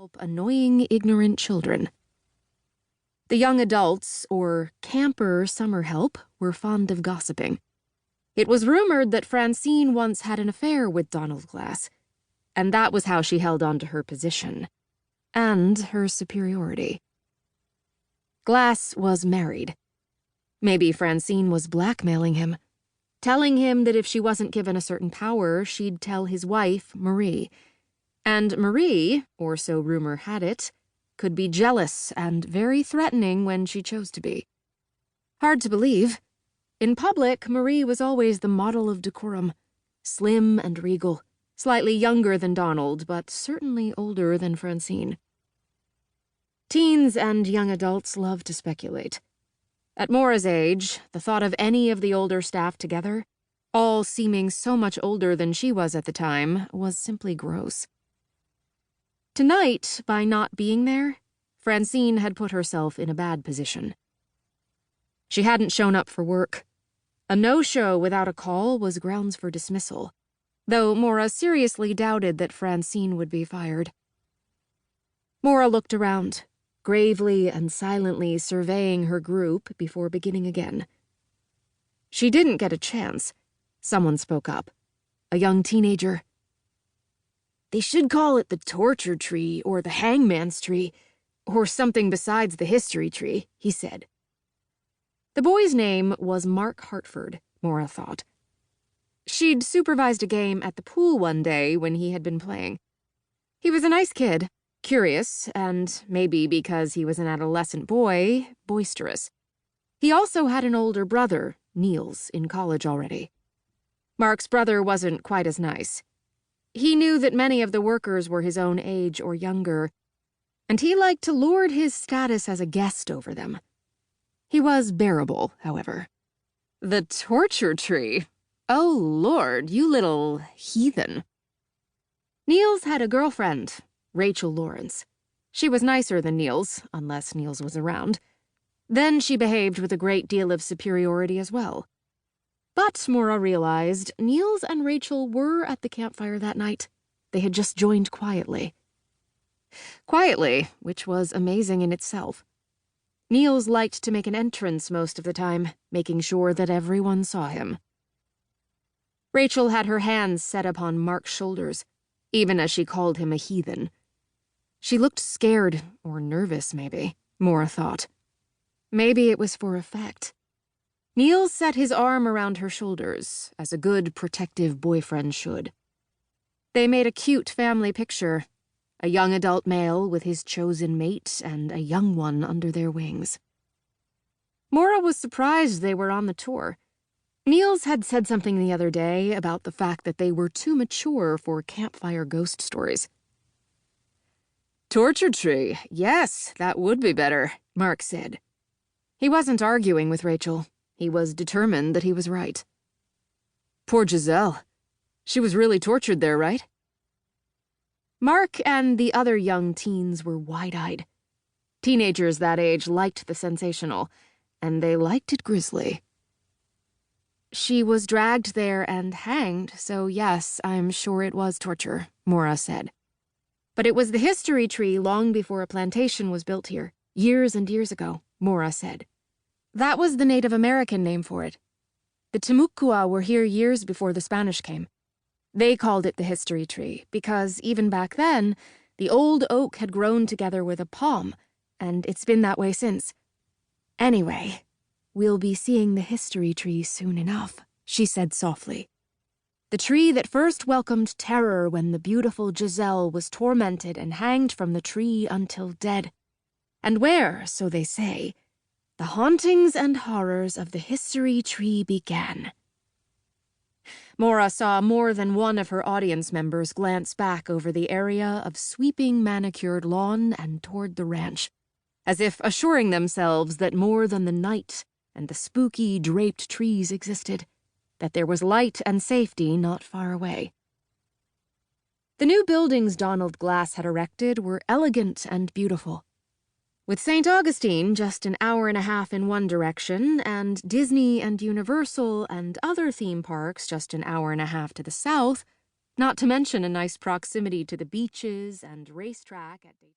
help annoying, ignorant children. The young adults, or camper summer help, were fond of gossiping. It was rumored that Francine once had an affair with Donald Glass, and that was how she held on to her position, and her superiority. Glass was married. Maybe Francine was blackmailing him, telling him that if she wasn't given a certain power, she'd tell his wife, Marie. And Marie, or so rumor had it, could be jealous and very threatening when she chose to be. Hard to believe. In public, Marie was always the model of decorum, slim and regal, slightly younger than Donald, but certainly older than Francine. Teens and young adults love to speculate. At Maura's age, the thought of any of the older staff together, all seeming so much older than she was at the time, was simply gross. Tonight, by not being there, Francine had put herself in a bad position. She hadn't shown up for work. A no-show without a call was grounds for dismissal, though Maura seriously doubted that Francine would be fired. Maura looked around, gravely and silently surveying her group before beginning again. She didn't get a chance. Someone spoke up. A young teenager. "They should call it the torture tree or the hangman's tree, or something besides the history tree," he said. The boy's name was Mark Hartford, Maura thought. She'd supervised a game at the pool one day when he had been playing. He was a nice kid, curious, and maybe because he was an adolescent boy, boisterous. He also had an older brother, Niels, in college already. Mark's brother wasn't quite as nice. He knew that many of the workers were his own age or younger, and he liked to lord his status as a guest over them. He was bearable, however. "The torture tree? Oh, Lord, you little heathen." Niels had a girlfriend, Rachel Lawrence. She was nicer than Niels, unless Niels was around. Then she behaved with a great deal of superiority as well. But, Maura realized, Niels and Rachel were at the campfire that night. They had just joined quietly. Quietly, which was amazing in itself. Niels liked to make an entrance most of the time, making sure that everyone saw him. Rachel had her hands set upon Mark's shoulders, even as she called him a heathen. She looked scared, or nervous maybe, Maura thought. Maybe it was for effect. Niels set his arm around her shoulders, as a good protective boyfriend should. They made a cute family picture, a young adult male with his chosen mate and a young one under their wings. Maura was surprised they were on the tour. Niels had said something the other day about the fact that they were too mature for campfire ghost stories. "Torture tree, yes, that would be better," Mark said. He wasn't arguing with Rachel. He was determined that he was right. "Poor Giselle. She was really tortured there, right?" Mark and the other young teens were wide-eyed. Teenagers that age liked the sensational, and they liked it grisly. "She was dragged there and hanged, so yes, I'm sure it was torture," Maura said. "But it was the history tree long before a plantation was built here, years and years ago," Maura said. "That was the Native American name for it. The Timucua were here years before the Spanish came. They called it the history tree because, even back then, the old oak had grown together with a palm, and it's been that way since. Anyway, we'll be seeing the history tree soon enough," she said softly. "The tree that first welcomed terror when the beautiful Giselle was tormented and hanged from the tree until dead. And where, so they say, the hauntings and horrors of the history tree began." Maura saw more than one of her audience members glance back over the area of sweeping manicured lawn and toward the ranch, as if assuring themselves that more than the night and the spooky draped trees existed, that there was light and safety not far away. The new buildings Donald Glass had erected were elegant and beautiful. With St. Augustine just an hour and a half in one direction, and Disney and Universal and other theme parks just an hour and a half to the south, not to mention a nice proximity to the beaches and racetrack at